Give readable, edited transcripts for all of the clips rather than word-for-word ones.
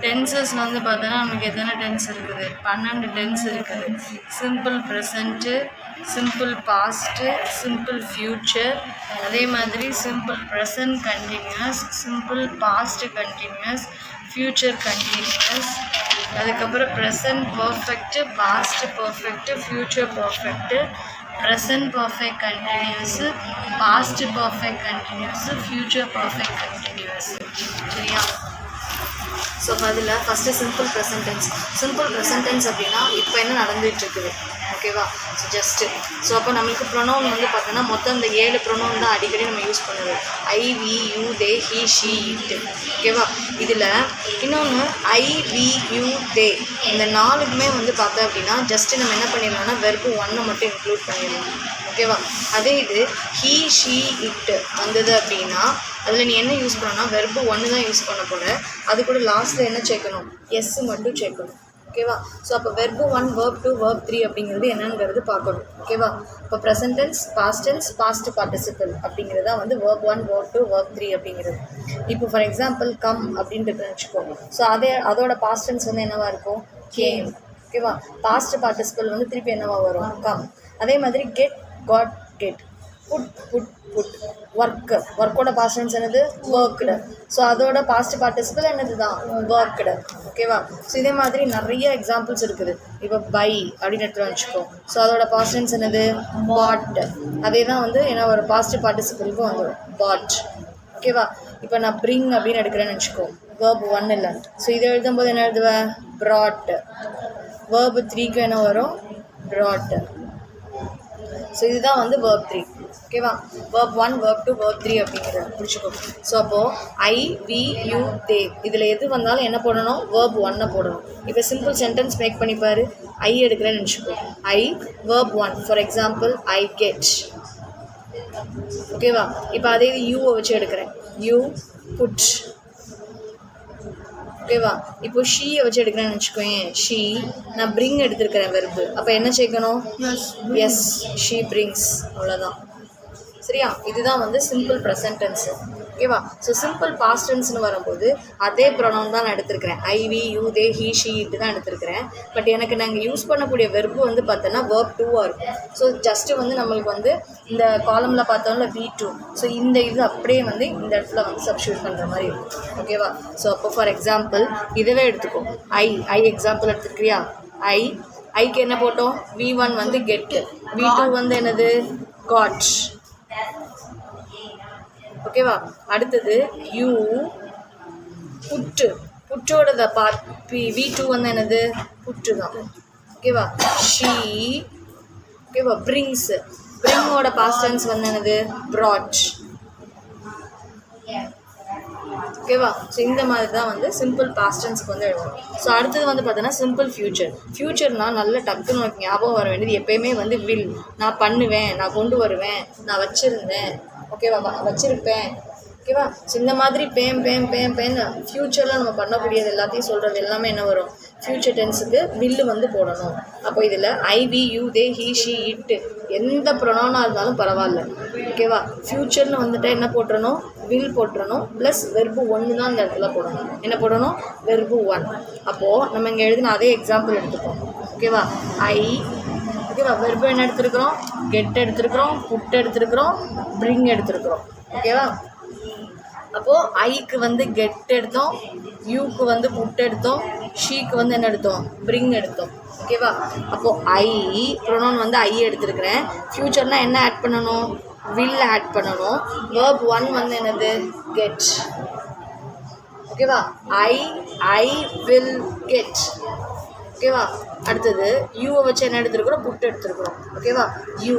டென்சஸில் வந்து பார்த்தோன்னா நமக்கு எத்தனை டென்ஸ் இருக்குது? 12 டென்ஸ் இருக்குது. Simple present, simple past, simple future, அதே மாதிரி simple present continuous, simple past continuous, future continuous, அதுக்கப்புறம் present perfect, past perfect, future perfect, present perfect continuous, past perfect continuous, future perfect continuous. சரியா? So அதில் first simple present tense. Simple present tense அப்படின்னா இப்போ என்ன நடந்துகிட்ருக்குது, ஓகேவா? So just so அப்போ நம்மளுக்கு pronoun வந்து பார்த்தோன்னா மொத்தம் இந்த 7 ப்ரொனவுன் தான் அடிக்கடி நம்ம யூஸ் பண்ணுவோம். I, we, you, they, he, she, it, ஓகேவா? இதில் இன்னொன்று ஐ, வி, யூ, தே இந்த 4க்குமே வந்து பார்த்தோம் அப்படின்னா ஜஸ்ட்டு நம்ம என்ன பண்ணிடலாம்னா வெர்பு 1 மட்டும் இன்க்ளூட் பண்ணிடலாம், ஓகேவா? அதே இது ஹீ, ஷீ, இட்டு வந்தது அப்படின்னா அதில் நீ என்ன யூஸ் பண்ணணும்னா வெர்பு 1 தான் யூஸ் பண்ண போல. அது கூட லாஸ்ட்டில் என்ன சேர்க்கணும்? எஸ் மட்டும் சேர்க்கணும், ஓகேவா? ஸோ அப்போ வெர்பு 1, verb 2, verb 3 அப்படிங்கிறது என்னங்கிறது பார்க்கணும், ஓகேவா? இப்போ present tense, past tense, past participle அப்படிங்கிறது தான் வந்து verb 1, verb 2, verb 3 அப்படிங்கிறது. இப்போ ஃபார் எக்ஸாம்பிள் கம் அப்படின்ட்டு வச்சுக்கோங்க. ஸோ அதோட பாஸ்ட் டென்ஸ் வந்து என்னவாக இருக்கும்? கேம், ஓகேவா? பாஸ்ட் பார்ட்டிசிபிள் வந்து திருப்பி என்னவாக வரும்? கம். அதே மாதிரி get, got, get. Put, put, put. ஒர்க்கோட பாஸ்ட் டென்ஸ் என்னது? ஒர்க்டு. ஸோ அதோட பாஸ்ட் பார்ட்டிசிபிள் என்னது தான்? ஒர்க்டு, ஓகேவா? ஸோ இதே மாதிரி நிறைய எக்ஸாம்பிள்ஸ் இருக்குது. இப்போ பை அப்படின்னு எடுத்து வச்சுக்கோ. ஸோ அதோட பாஸ்ட் டென்ஸ் என்னது? பாட். அதே தான் வந்து என்ன ஒரு பாஸ்ட் பார்ட்டிசிபிளுக்கும் வந்துடும், பாட், ஓகேவா? இப்போ நான் பிரிங் அப்படின்னு எடுக்கிறேன்னு வச்சுக்கோ. verb 1 இல்லை. ஸோ இதை எழுதும்போது என்ன எழுதுவேன்? ப்ராட். verb 3க்கு என்ன வரும்? ப்ராட். ஸோ இதுதான் வந்து verb 3, ஓகேவா? verb 1, verb 2, verb 3 அப்படிங்கிறது பிடிச்சிக்கோ. ஸோ அப்போது ஐ, வி, யூ, தே இதில் எது வந்தாலும் என்ன போடணும்? verb 1 போடணும். இப்போ சிம்பிள் சென்டென்ஸ் மேக் பண்ணிப்பார். ஐ எடுக்கிறேன்னு நினச்சிக்கோ. ஐ verb 1, for example I get, ஓகேவா? இப்போ அதே இது யூவை வச்சு எடுக்கிறேன். யூ புட், ஓகேவா? இப்போ ஷீயை வச்சு எடுக்கிறேன்னு வச்சுக்கோயேன். ஷீ நான் பிரிங் எடுத்துருக்கிறேன் வெர்பு. அப்போ என்ன சேர்க்கணும்? எஸ், ஷீ பிரிங்ஸ், அவ்வளோதான். சரியா? இதுதான் வந்து சிம்பிள் ப்ரெசன்ட் டென்ஸு, ஓகேவா? ஸோ சிம்பிள் பாஸ்ட் டென்ஸ்னு வரும்போது அதே ப்ரொனவுன் தான் நான் எடுத்துருக்கிறேன். I, we, you, they, he, she, it தான் எடுத்துருக்கிறேன். பட் எனக்கு நாங்கள் யூஸ் பண்ணக்கூடிய வெர்பு வந்து பார்த்தோன்னா verb 2 இருக்கும். ஸோ ஜஸ்ட்டு வந்து நம்மளுக்கு வந்து இந்த காலமில் பார்த்தோம்ல V2, ஸோ இந்த இது அப்படியே வந்து இந்த இடத்துல வந்து சப்ஸ்டியூட் பண்ணுற மாதிரி இருக்கும், ஓகேவா? ஸோ அப்போ ஃபார் எக்ஸாம்பிள் இதவே எடுத்துக்கோ. ஐ எக்ஸாம்பிள் எடுத்துக்கிறியா? ஐக்கு என்ன போட்டோம்? V1 வந்து கெட்டு, V2 வந்து என்னது? காட், ஓகேவா? அடுத்தது யூ புட்டு, புட்டோட V2 வந்து என்னது? புட்டு தான், ஓகேவா? ஷீ, ஓகேவா? பிரிங்ஸ், பிரிங்கோட பாஸ்ட் டென்ஸ் வந்து என்னது? ப்ராட், ஓகேவா? ஸோ இந்த மாதிரி தான் வந்து சிம்பிள் பாஸ்ட் டென்ஸ்க்கு வந்து எழுதணும். ஸோ அடுத்தது வந்து பார்த்தோன்னா சிம்பிள் ஃப்யூச்சர். ஃப்யூச்சர்னால் நல்ல டக்குன்னு உனக்கு ஞாபகம் வர வேண்டியது எப்போயுமே வந்து வில். நான் பண்ணுவேன், நான் கொண்டு வருவேன், நான் வச்சுருந்தேன், ஓகேவா? வச்சுருப்பேன், ஓகேவா? ஸோ இந்த மாதிரி பேன் ஃப்யூச்சரில் நம்ம பண்ணக்கூடியது எல்லாத்தையும் சொல்கிறது எல்லாமே என்ன வரும்? ஃப்யூச்சர் டென்ஸுக்கு வில்லு வந்து போடணும். அப்போ இதில் I, we, you, they, he, she, it எந்த ப்ரொனவுனாக இருந்தாலும் பரவாயில்ல, ஓகேவா? ஃப்யூச்சர்னு வந்துட்டு என்ன போட்டுறணும்? வில் போட்டுறணும். ப்ளஸ் வெர்பு 1 தான் இந்த இடத்துல போடணும். என்ன போடணும்? வெர்பு 1. அப்போது நம்ம இங்கே எழுதின அதே எக்ஸாம்பிள் எடுத்துப்போம், ஓகேவா? ஐ, ஓகேவா? வெர்பு என்ன எடுத்துருக்குறோம்? கெட் எடுத்துருக்குறோம், புட் எடுத்துருக்குறோம், பிரிங் எடுத்துருக்குறோம், ஓகேவா? அப்போது ஐக்கு வந்து கெட் எடுத்தோம், யூக்கு வந்து புட் எடுத்தோம், ஷீக்கு வந்து என்ன எடுத்தோம்? பிரிங் எடுத்தோம், ஓகேவா? அப்போது ஐ ப்ரொனவுன் வந்து ஐ எடுத்துருக்கிறேன். ஃப்யூச்சர்னால் என்ன ஆட் பண்ணணும்? வில் ஆட் பண்ணணும். verb 1 வந்து என்னது? கெட், ஓகேவா? ஐ வில் கெட், ஓகேவா? அடுத்தது யூவை வச்சு என்ன எடுத்துருக்குறோம்? புட் எடுத்துருக்குறோம், ஓகேவா? யூ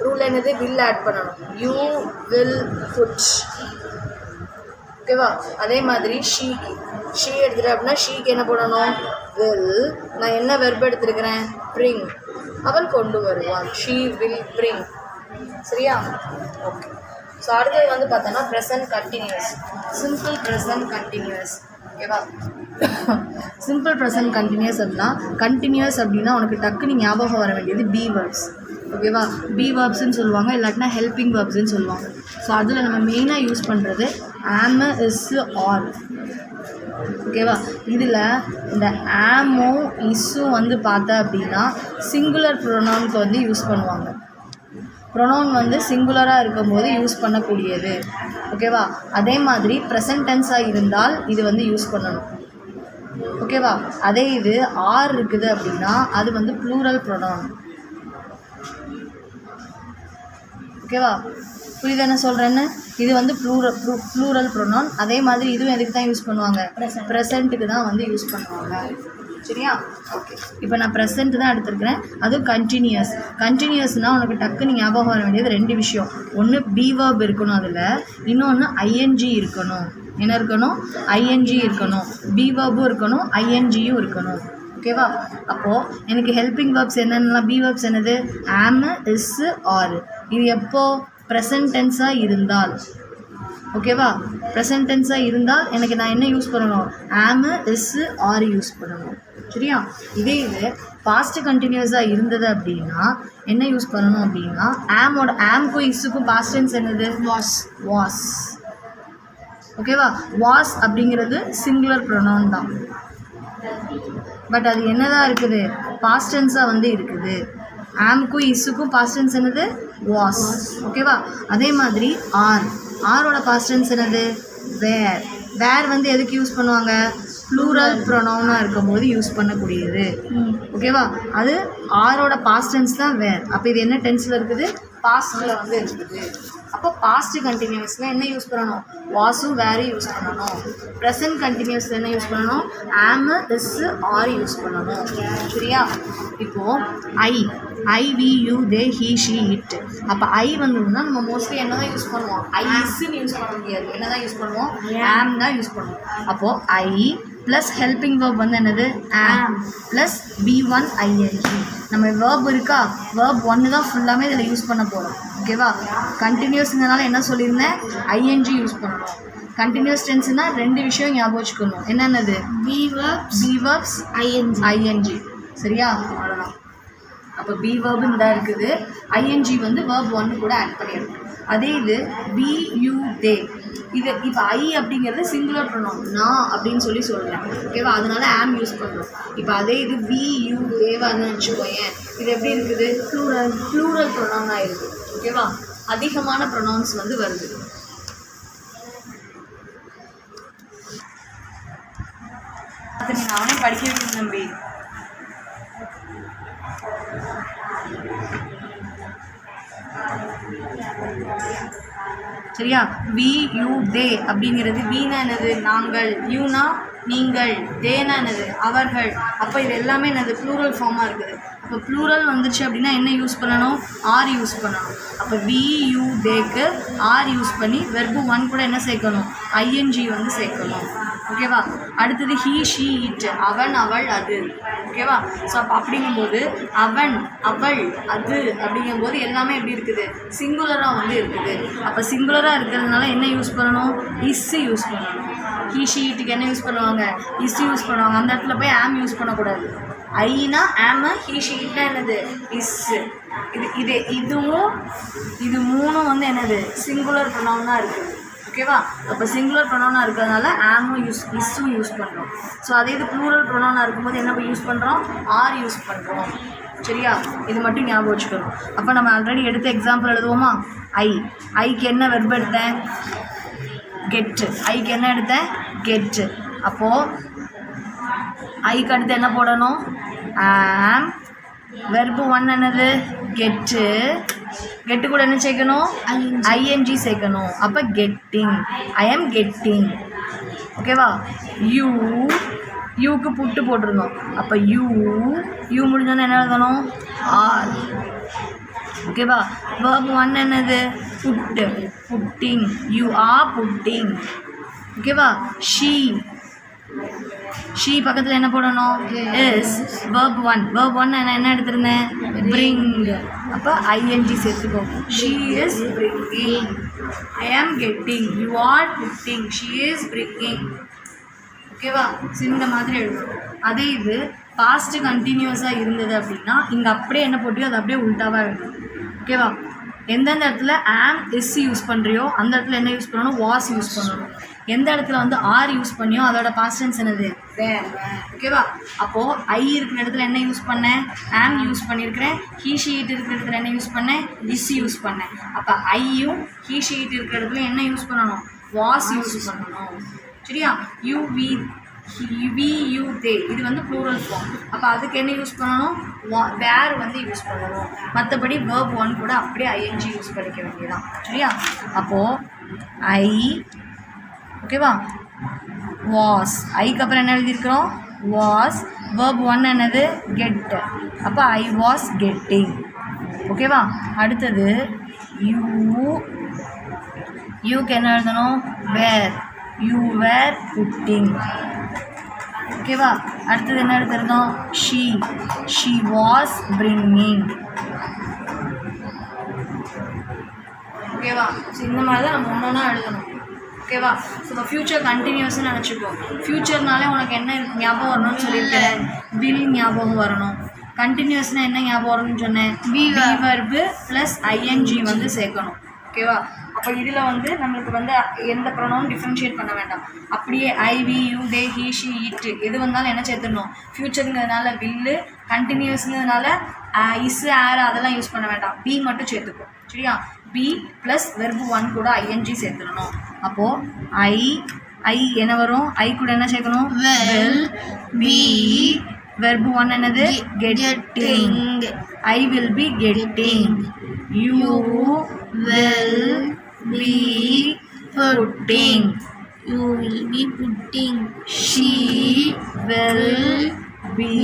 ரூல் என்னது? வில் ஆட் பண்ணணும். யூ வில் புட், ஓகேவா? அதே மாதிரி ஷீ எடுத்துகிட்டேன் அப்படின்னா ஷீக்கு என்ன பண்ணணும்? வில். நான் என்ன வெர்பு எடுத்துருக்கிறேன்? பிரிங். அவள் கொண்டு வருவாள். ஷீ வில் பிரிங், சரியா? ஓகே. ஸோ அடுத்தது வந்து பார்த்தோன்னா present continuous, simple present continuous, ஓகேவா? சிம்பிள் ப்ரெசன்ட் கண்டினியூஸ் அப்படின்னா உனக்கு டக்குன்னு ஞாபகம் வர வேண்டியது பி வேர்ப்ஸ், ஓகேவா? பி வேர்ப்ஸ்ன்னு சொல்லுவாங்க, இல்லாட்டினா ஹெல்பிங் வேர்ப்ஸ்ன்னு சொல்லுவாங்க. ஸோ அதில் நம்ம மெயினாக யூஸ் பண்ணுறது ஆம், இஸ், ஆர், ஓகேவா. இதில் இந்த ஆமும் இஸ்ஸும் வந்து பார்த்தா அப்படின்னா சிங்குலர் ப்ரொனவுனுக்கு வந்து யூஸ் பண்ணுவாங்க. ப்ரொனவுன் வந்து சிங்குலராக இருக்கும்போது யூஸ் பண்ணக்கூடியது. ஓகேவா. அதே மாதிரி ப்ரெசன்ட் டென்ஸாக இருந்தால் இது வந்து யூஸ் பண்ணணும். ஓகேவா. அதே இது ஆர் இருக்குது அப்படின்னா அது வந்து ப்ளூரல் ப்ரொனவுன். ஓகேவா. புரியுது என்ன சொல்கிறேன்னு? இது வந்து ப்ளூரல் ப்ரொனவுன். அதே மாதிரி இதுவும் எதுக்கு தான் யூஸ் பண்ணுவாங்க? ப்ரெசண்ட்டுக்கு தான் வந்து யூஸ் பண்ணுவாங்க. சரியா. ஓகே. இப்போ நான் ப்ரெசண்ட் தான் எடுத்துருக்கிறேன். அதுவும் கண்டினியூஸ்னால் உனக்கு டக்குன்னு ஞாபகம் வர வேண்டியது 2 விஷயம். ஒன்று பி வேர்ப் இருக்கணும், அதில் இன்னொன்று ஐஎன்ஜி இருக்கணும். என்ன இருக்கணும்? ஐஎன்ஜி இருக்கணும். பி வேர்பும் இருக்கணும், ஐஎன்ஜியும் இருக்கணும். ஓகேவா. அப்போது எனக்கு ஹெல்பிங் வேர்ப்ஸ் என்னென்னலாம்? பி வேர்ப்ஸ் என்னது? ஆம், இஸ், ஆர். இது எப்போ? ப்ரெசன்ட் டென்ஸாக இருந்தால். ஓகேவா. ப்ரெசன்ட் டென்ஸாக இருந்தால் எனக்கு நான் என்ன யூஸ் பண்ணணும்? ஆம், இஸ், ஆர் யூஸ் பண்ணணும். சரியா. இதே இது பாஸ்ட் கண்டினியூஸாக இருந்தது அப்படின்னா என்ன யூஸ் பண்ணணும் அப்படின்னா ஆம்க்கும் இஸ்ஸுக்கும் பாஸ்ட் டென்ஸ் என்னது? வாஸ். ஓகேவா. வாஸ் அப்படிங்கிறது சிங்குலர் ப்ரொனவுன் தான். பட் அது என்னதான் இருக்குது? பாஸ்ட் டென்ஸாக வந்து இருக்குது. ஆம்க்கும் இஸ்ஸுக்கும் பாஸ்ட் டென்ஸ் என்னது? வாஸ். ஓகேவா. அதே மாதிரி ஆரோட பாஸ்ட் டென்ஸ் என்னது? வேர் வந்து எதுக்கு யூஸ் பண்ணுவாங்க? ப்ளூரல் ப்ரொனவுனாக இருக்கும்போது யூஸ் பண்ணக்கூடியது. ஓகேவா. அது ஆரோட பாஸ்ட் டென்ஸ் தான் வேர். அப்போ இது என்ன டென்ஸில் இருக்குது? பாஸ்டில் வந்து இருக்குது. அப்போ பாஸ்ட் கண்டினியூஸில் என்ன யூஸ் பண்ணணும்? வாஸும் வேரும் யூஸ் பண்ணணும். ப்ரெசன்ட் கண்டினியூஸில் என்ன யூஸ் பண்ணணும்? ஆம், இஸ், ஆர் யூஸ் பண்ணணும். சரியா. இப்போது I, we, you, they, he, she, it. அப்போ ஐ வந்ததுன்னா நம்ம மோஸ்ட்லி என்ன தான் யூஸ் பண்ணுவோம்? ஐ இஸ்ன்னு யூஸ் பண்ண முடியாது. என்ன தான் யூஸ் பண்ணுவோம்? ஆம் தான் யூஸ் பண்ணுவோம். அப்போது ஐ ப்ளஸ் ஹெல்பிங் வேர்ப் வந்து என்னது? ஆம் ப்ளஸ் B1 ING. நம்ம வேர்ப் இருக்கா? வேர்ப் 1 தான் ஃபுல்லாமே இதில் யூஸ் பண்ண போகிறோம். ஓகேவா. கண்டினியூஸ்னால என்ன சொல்லியிருந்தேன்? ING யூஸ் பண்ணணும். கண்டினியூஸ் டென்ஸ்னால் 2 விஷயம் ஞாபகம் வச்சுக்கணும். என்னென்னது? Be verbs ING. சரியா. அவ்வளோதான். அப்போ பி வேர்புன்னு தான் இருக்குது. ING வந்து வேர்ப் 1 கூட ஆட் பண்ணியிருக்கோம். அதே இது பி, யூ, தே. இது இப்போ ஐ அப்படிங்கிறது சிங்குலர் ப்ரொனவுன். நான் அப்படின்னு சொல்கிறேன். ஓகேவா. அதனால ஆம் யூஸ் பண்ணுறோம். இப்போ அதே இது வி, யூ, தேவான்னு வச்சுக்கோயேன். இது எப்படி இருக்குது? ப்ளூரல் ப்ரொனவுனாக இருக்குது. ஓகேவா. அதிகமான ப்ரொனவுன்ஸ் வந்து வருது. நீங்கள் அவனே படிக்க வைக்கணும் தம்பி. சரியா. வி, யூ, தே அப்படிங்கிறது வீணா என்னது? நாங்கள். யூனா நீங்கள். தேனா என்னது? அவர்கள். அப்போ இது எல்லாமே என்னது? ப்ளூரல் ஃபார்மாக இருக்குது. அப்போ ப்ளூரல் வந்துச்சு அப்படின்னா என்ன யூஸ் பண்ணணும்? ஆர் யூஸ் பண்ணணும். அப்போ வி, யூ, தேக்கு ஆர் யூஸ் பண்ணி வெர்பு 1 கூட என்ன சேர்க்கணும்? ING வந்து சேர்க்கணும். ஓகேவா. அடுத்தது ஹீ, ஷீ, இட். அவன், அவள், அது. ஓகேவா. ஸோ அப்போ அப்படிங்கும்போது அவன், அவள், அது அப்படிங்கும்போது எல்லாமே எப்படி இருக்குது? சிங்குலராக வந்து இருக்குது. அப்போ சிங்குலராக இருக்கிறதுனால என்ன யூஸ் பண்ணணும்? இஸ்ஸு யூஸ் பண்ணணும். ஹீ, ஷீ, இட்டுக்கு என்ன யூஸ் பண்ணுவாங்க? இஸ் யூஸ் பண்ணுவாங்க. அந்த இடத்துல போய் ஆம் யூஸ் பண்ணக்கூடாது. ஐனா ஆம, ஹீ, ஷீ, இட்னா என்னது? இஸ்ஸு. இது மூணும் வந்து என்னது? சிங்குலர் ப்ரொனவுனாக இருக்குது. ஓகேவா. அப்போ சிங்குலர் ப்ரொனவுனாக இருக்கிறதுனால ஆமும் இஸ்ஸும் யூஸ் பண்ணுறோம். ஸோ அதே இது ப்ளூரல் ப்ரொனவுனாக இருக்கும்போது என்ன யூஸ் பண்ணுறோம்? ஆர் யூஸ் பண்ணுறோம். சரியா. இது மட்டும் ஞாபகம் வச்சுக்கணும். அப்போ நம்ம ஆல்ரெடி எடுத்த எக்ஸாம்பிள் எழுதுவோமா? ஐக்கு என்ன வெர்ப் எடுத்தேன்? கெட்டு. ஐக்கு என்ன எடுத்தேன்? கெட்டு. அப்போது ஐக்கு அடுத்து என்ன போடணும்? ஆம். வெர்பு 1 என்னது? கெட்டு. கெட்டு கூட என்ன சேர்க்கணும்? ING சேர்க்கணும். அப்போ கெட்டிங். ஐ ஆம் கெட்டிங். ஓகேவா. யூக்கு புட்டு போட்டிருந்தோம். அப்போ யூ முடிஞ்சோன்னு என்ன எழுதணும்? ஆர். ஓகேவா. வேர்பு 1 என்னது? புட்டிங். You are putting. ஓகேவா. ஷீ பக்கத்தில் என்ன போடணும்? இஸ். வேர்ப் 1 நான் என்ன எடுத்திருந்தேன்? பிரிங். அப்போ ING சேர்த்துக்கோ. She is bringing. ஐ ஆம் getting. You are putting. She is bringing. ஓகேவா. இந்த மாதிரி எழுதணும். அதே இது பாஸ்ட் கண்டினியூஸாக இருந்தது அப்படின்னா இங்கே அப்படியே என்ன போட்டியோ அது அப்படியே உல்ட்டாவாக எழுதணும். ஓகேவா. எந்தெந்த இடத்துல ஆம் இஸ் யூஸ் பண்ணுறியோ அந்த இடத்துல என்ன யூஸ் பண்ணணும், வாஸ் யூஸ் பண்ணணும். எந்த இடத்துல வந்து ஆர் யூஸ் பண்ணியோ அதோட பாஸ்ட் டென்ஸ் என்னது, வேர். ஓகேவா? அப்போது ஐ இருக்கிற இடத்துல என்ன யூஸ் பண்ணேன், ஆம் யூஸ் பண்ணியிருக்கிறேன். ஹீ ஷீட் இருக்கிற இடத்துல என்ன யூஸ் பண்ணேன், இஸ் யூஸ் பண்ணேன். அப்போ ஐயும் ஹீ ஷீட் இருக்கிற இடத்துல என்ன யூஸ் பண்ணணும், வாஸ் யூஸ் பண்ணணும். சரியா? யூ வி யூ தே இது வந்து ப்ளூரல் ஃபார்ம். அப்போ அதுக்கு என்ன யூஸ் பண்ணணும், வேர் வந்து யூஸ் பண்ணணும். மற்றபடி வேர்ப் 1 கூட அப்படியே ஐஎன்ஜி யூஸ் பண்ணிக்க வேண்டியதான். சரியா? அப்போது ஐ, ஓகேவா, வாஸ், ஐக்கு அப்புறம் என்ன எழுதியிருக்கிறோம், வாஸ். வேர்ப் 1 என்னது, கெட். அப்போ ஐ வாஸ் கெட்டிங். ஓகேவா? அடுத்தது யூக்கு என்ன எழுதணும், வேர். You where pudding. ஓகேவா? அடுத்தது என்ன எடுத்துருந்தோம், ஷீ வாஸ் பிரிங்கிங். ஓகேவா? ஸோ இந்த மாதிரி தான் நம்ம ஒன்றா எழுதணும். ஓகேவா? ஸோ இப்போ ஃப்யூச்சர் கண்டினியூஸ்ன்னு நினச்சிக்கோ. ஃப்யூச்சர்னாலே உனக்கு என்ன ஞாபகம் வரணும்னு சொல்லியிருக்கேன், வில் ஞாபகம் வரணும். கண்டினியூஸ்னால் என்ன ஞாபகம் வரணும்னு சொன்னேன், பி வெர்பு ப்ளஸ் ஐஎன்ஜி வந்து சேர்க்கணும். ஓகேவா? அப்போ இதில் வந்து நம்மளுக்கு வந்து எந்த ப்ரொனவுன் டிஃப்ரென்ஷியேட் பண்ண வேண்டாம். அப்படியே I we you they he she it எது வந்தாலும் என்ன சேர்த்துடணும், ஃப்யூச்சருங்கிறதுனால வில்லு, கண்டினியூஸ்ங்கிறதுனால இஸ் ஆர் அதெல்லாம் யூஸ் பண்ண வேண்டாம், பி மட்டும் சேர்த்துக்கும். சரியா? பி ப்ளஸ் வெர்பு 1 கூட ஐஎன்ஜி சேர்த்துடணும். அப்போது ஐ என்ன வரும், ஐ கூட என்ன சேர்க்கணும், வில். பி வெர்பு 1 என்னது, getting. I will be getting. You will be putting. You will be putting. She will be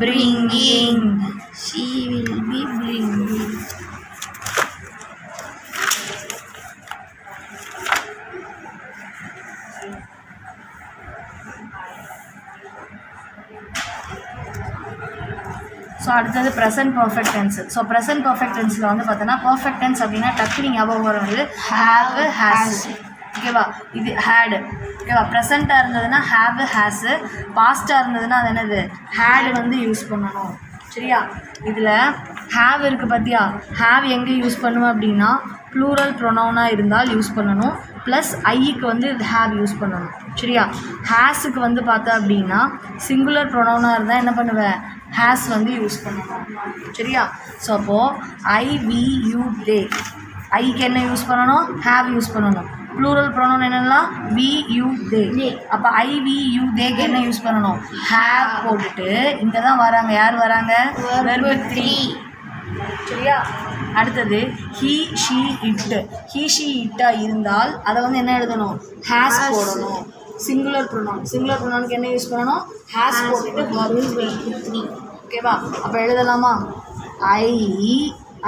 bringing. She will be bringing. So அடுத்தது present perfect tense. So present perfect டென்ஸில் வந்து பார்த்தோன்னா perfect tense அப்படின்னா டக்குனு ஞாபகம் வர வந்து ஹேவ், ஹேஸ். ஓகேவா? இது ஹேடு. ஓகேவா? ப்ரெசண்ட்டாக இருந்ததுன்னா ஹேவ், ஹேஸு. பாஸ்ட்டாக இருந்ததுன்னா அது என்னது, ஹேடு வந்து யூஸ் பண்ணணும். சரியா? இதில் ஹேவ் இருக்குது பார்த்தியா, ஹேவ் எங்கே யூஸ் பண்ணுவேன் அப்படின்னா ப்ளூரல் ப்ரொனவுனாக இருந்தால் யூஸ் பண்ணணும். ப்ளஸ் ஐக்கு வந்து ஹேவ் யூஸ் பண்ணணும். சரியா? ஹேஸுக்கு வந்து பார்த்தா அப்படின்னா சிங்குலர் ப்ரொனவுனாக இருந்தால் என்ன பண்ணுவேன், ஹேஸ் வந்து யூஸ் பண்ணணும். சரியா? ஸோ அப்போது ஐ வி யூ தே, ஐக்கு என்ன யூஸ் பண்ணணும், ஹேவ் யூஸ் பண்ணணும். ப்ளூரல் ப்ரொனவுன் என்னெல்லாம், வி யூ தே. அப்போ ஐ வி யூ தேக்கு என்ன யூஸ் பண்ணணும், ஹேவ் போட்டுட்டு இங்கே தான் வராங்க, யார் வராங்க, வெர்பு 3. சரியா? அடுத்தது he she it. He she இட்டாக இருந்தால் அதை வந்து என்ன எழுதணும், ஹேஸ் போடணும். சிங்குலர் ப்ரொனவுன், சிங்குலர் ப்ரொனவுனுக்கு என்ன யூஸ் பண்ணணும், ஹேஸ் போட்டுட்டு வெர்பு 3. ஓகேவா? அப்போ எழுதலாமா,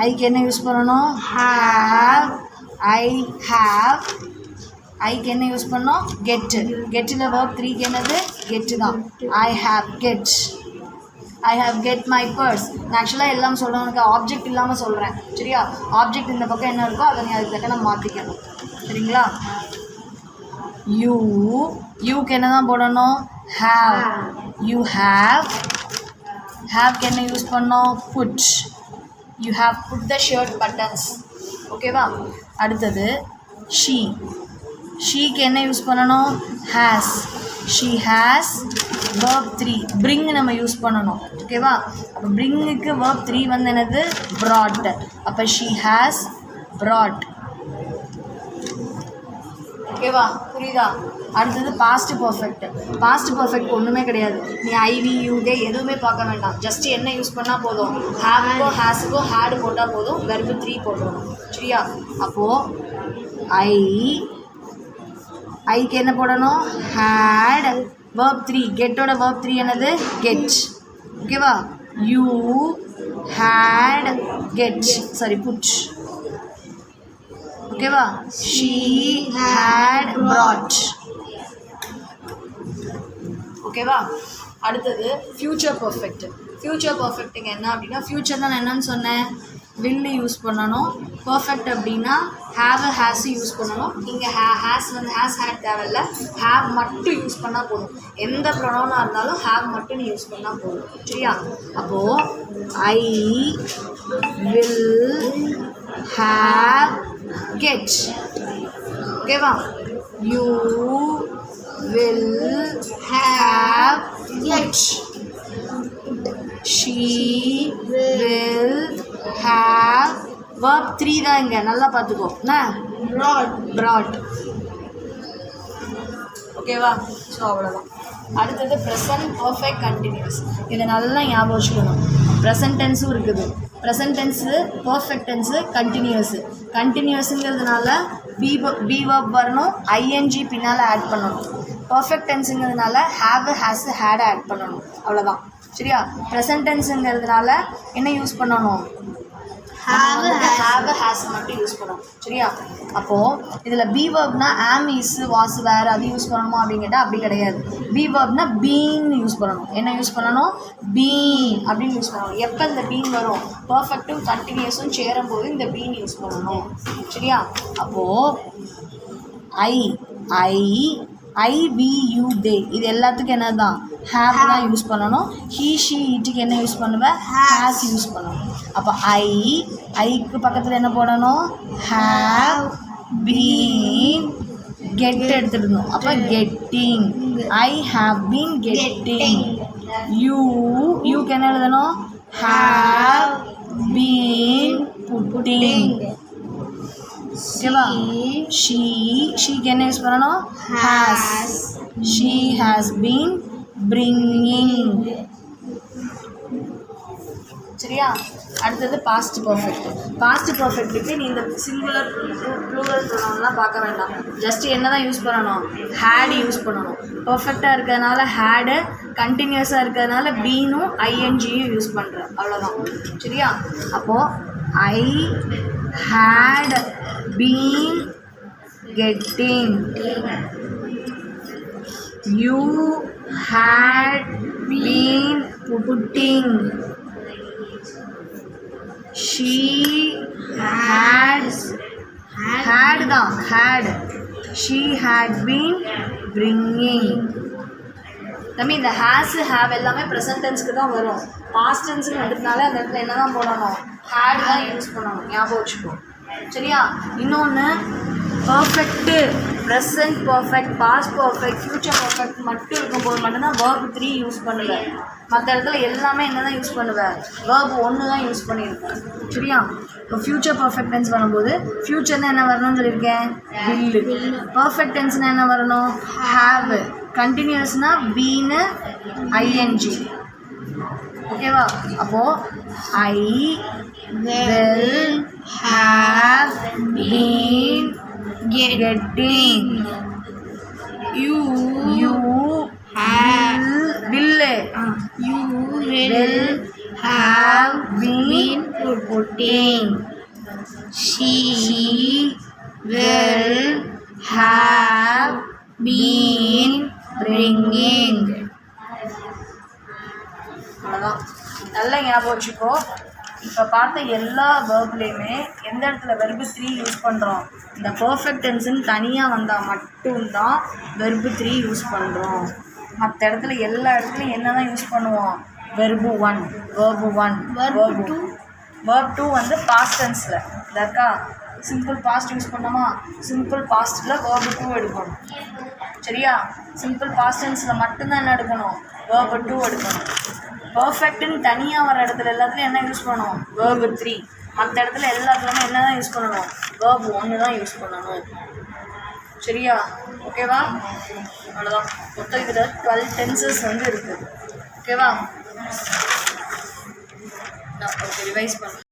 ஐக்கு என்ன யூஸ் பண்ணணும், ஹேவ். I have. ஐக்கு என்ன யூஸ் பண்ணோம், கெட்டு. கெட்டில் வெர்ப் 3க்கு என்னது, கெட்டு தான். I have get. I have get my purse. நான் ஆக்சுவலாக எல்லாம் சொல்கிறவனுக்கு ஆப்ஜெக்ட் இல்லாமல் சொல்கிறேன். சரியா? ஆப்ஜெக்ட் இந்த பக்கம் என்ன இருக்கோ அதை நீ அதுக்கு தக்க நம்ம மாற்றிக்கணும். சரிங்களா? யூக்கு என்ன தான் போடணும், ஹேவ். You have. ஹேவ்க்கு என்ன யூஸ் பண்ணோம், put. You have put the shirt buttons. ஓகேவா? அடுத்தது ஷீக்கு என்ன யூஸ் பண்ணணும், has. She has. verb 3 bring நம்ம யூஸ் பண்ணணும். ஓகேவா? அப்போ bringக்கு verb 3 வந்து என்னது, brought. அப்போ she has brought. ஓகேவா? புரியுதா? அடுத்தது பாஸ்ட் பர்ஃபெக்ட். பாஸ்ட் பர்ஃபெக்ட் ஒன்றுமே கிடையாது. நீ ஐவி யூ தே எதுவுமே பார்க்க வேண்டாம். ஜஸ்ட் என்ன யூஸ் பண்ணால் போதும், ஹேவுக்கோ ஹேஸுக்கோ ஹேடு போட்டால் போதும், வெர்பு 3 போட்டுருணும். சரியா? அப்போது ஐக்கு என்ன போடணும், ஹேட். verb 3 கெட்டோட verb 3 என்னது, கெட். ஓகேவா? You had get, sorry put. ஓகேவா? She had brought. ஓகேவா? அடுத்தது ஃப்யூச்சர் பர்ஃபெக்ட். ஃப்யூச்சர் பர்ஃபெக்ட்டுங்க என்ன அப்படின்னா, ஃப்யூச்சர் தான் நான் என்னன்னு சொன்னேன், வில்லு யூஸ் பண்ணணும். பர்ஃபெக்ட் அப்படின்னா ஹேவ் ஹேஸ் யூஸ் பண்ணணும். இங்கே ஹேஸ் வந்து ஹேஸ் ஹேட் தேவையில்ல, ஹேவ் மட்டும் யூஸ் பண்ணால் போதும். எந்த ப்ரொனவுனாக இருந்தாலும் ஹேவ் மட்டும் நீ யூஸ் பண்ணால் போதும். சரியா? அப்போது ஐ வில் have, get. ஓகேவா? You will have, get. She will have. verb 3 தான் இங்க, நல்லா பார்த்துக்கோ. என்ன? brought. ஓகேவா? ஸோ அவ்வளோதான். அடுத்தது ப்ரெசன்ட் பர்ஃபெக்ட் கண்டினியூஸ். இதை நல்லா ஞாபகம் வச்சுக்கணும். ப்ரெசன்ட் டென்ஸும் இருக்குது. Present tense, perfect tense, continuous. கண்டினியூஸுங்கிறதுனால பி verb வரணும், ஐஎன்ஜி பின்னால் ஆட் பண்ணணும். பர்ஃபெக்ட் டென்ஸுங்கிறதுனால ஹேவ், ஹேஸ், ஹேட் ஆட் பண்ணணும். அவ்வளோதான். சரியா? ப்ரெசன்ட் டென்ஸுங்கிறதுனால என்ன யூஸ் பண்ணணும்? have, has மட்டும் யூஸ் பண்ணணும். சரியா? அப்போது இதில் பி வேர்ப்னா ஆம், இஸ், வாஸ், வேறு அது யூஸ் பண்ணணுமா அப்படின்னு கேட்டால் அப்படி கிடையாது. பி வேர்ப்னா பீன் யூஸ் பண்ணணும். என்ன யூஸ் பண்ணணும்? பீன் அப்படின்னு யூஸ் பண்ணணும். எப்போ இந்த பீன் வரும்? பர்ஃபெக்ட்டும் கண்டினியூஸும் சேரும்போது இந்த பீன் யூஸ் பண்ணணும். சரியா? அப்போது ஐ வி யூ தே இது எல்லாத்துக்கும் என்ன தான்? ஹேவ் தான் யூஸ் பண்ணணும். ஹீ ஷீ இட்டுக்கு என்ன யூஸ் பண்ணுவேன்? ஹேஸ் யூஸ் பண்ணணும். அப்போ ஐக்கு பக்கத்தில் என்ன போடணும்? ஹேவ் பீன், கெட் எடுத்துடணும். அப்போ getting. I have been getting. யூக்கு என்ன எழுதணும்? Have been putting. ஓகேவா? ஷீக்கு என்ன யூஸ் பண்ணணும்? Has. She has been bringing. சரியா? அடுத்தது பாஸ்ட் பர்ஃபெக்ட். பாஸ்ட் பர்ஃபெக்ட்டுக்கு நீ இந்த சிங்குலர் ப்ளூரல் ப்ரொனவுன்லாம் பார்க்க வேண்டாம். ஜஸ்ட்டு என்ன தான் யூஸ் பண்ணணும்? ஹேடு யூஸ் பண்ணணும். பர்ஃபெக்டாக இருக்கிறதுனால ஹேடு, கண்டினியூஸாக இருக்கிறதுனால பீனும் ஐஎன்ஜியும் யூஸ் பண்ணுறேன். அவ்வளோதான். சரியா? அப்போது ஐ had been getting. You had been putting. She had தான் had. She had been bringing. தம்பி இந்த ஹேஸ், ஹேவ் எல்லாமே ப்ரெசன்ட் டென்ஸ்க்கு தான் வரும். பாஸ்ட் டென்ஸுக்கு வந்ததுனால அந்த இடத்துல என்ன தான் போடணும்? ஹேட் தான் யூஸ் பண்ணணும். ஞாபகம் வச்சுக்கோ. சரியா? இன்னொன்று perfect, present perfect, past perfect, future perfect மட்டும் இருக்கும்போது மட்டும்தான் verb 3 யூஸ் பண்ணுவேன். மற்ற இடத்துல எல்லாமே என்ன தான் யூஸ் பண்ணுவேன்? verb 1 தான் யூஸ் பண்ணியிருக்கேன். சரியா? இப்போ ஃப்யூச்சர் பர்ஃபெக்ட் டென்ஸ் வரும்போது ஃப்யூச்சர்னா என்ன வரணும்னு சொல்லியிருக்கேன்? will. பர்ஃபெக்ட் டென்ஸ்னால் என்ன வரணும்? have. கண்டினியூஸ்னால் பீனு ஐஎன்ஜி. ஓகேவா? அப்போது ஐ will have been getting. You will have been putting. She will have been bringing. அவ்வளோதான். நல்லா ஞாபகம் வச்சுக்கோ. இப்போ பார்த்த எல்லா வேர்ப்லேயுமே எந்த இடத்துல வெர்பு 3 யூஸ் பண்ணுறோம்? இந்த பர்ஃபெக்ட் டென்ஸுன்னு தனியாக வந்தால் மட்டும்தான் வெர்பு 3 யூஸ் பண்ணுறோம். மற்ற இடத்துல எல்லா இடத்துலையும் என்ன தான் யூஸ் பண்ணுவோம்? Verb 1, verb 1, verb 2. வேர்ப் 2 வந்து பாஸ்ட் டென்ஸில் இதற்கா சிம்பிள் பாஸ்ட் யூஸ் பண்ணோமா? சிம்பிள் பாஸ்ட்டில் வேர்பு 2 எடுக்கணும். சரியா? சிம்பிள் பாஸ்ட் டென்ஸில் மட்டும்தான் என்ன எடுக்கணும்? வேர்பு 2 எடுக்கணும். பர்ஃபெக்ட்டுன்னு தனியாக வர இடத்துல எல்லாத்துலையும் என்ன யூஸ் பண்ணுவோம்? வேர்பு 3. மற்ற இடத்துல எல்லாத்துலையுமே என்ன தான் யூஸ் பண்ணணும்? வேர்பு 1 தான் யூஸ் பண்ணணும். சரியா? ஓகேவா? அவ்வளோதான். மொத்தம் இதில் 12 டென்சஸ் வந்து இருக்குது. ஓகேவா? நான் ரிவைஸ் பண்ணேன்.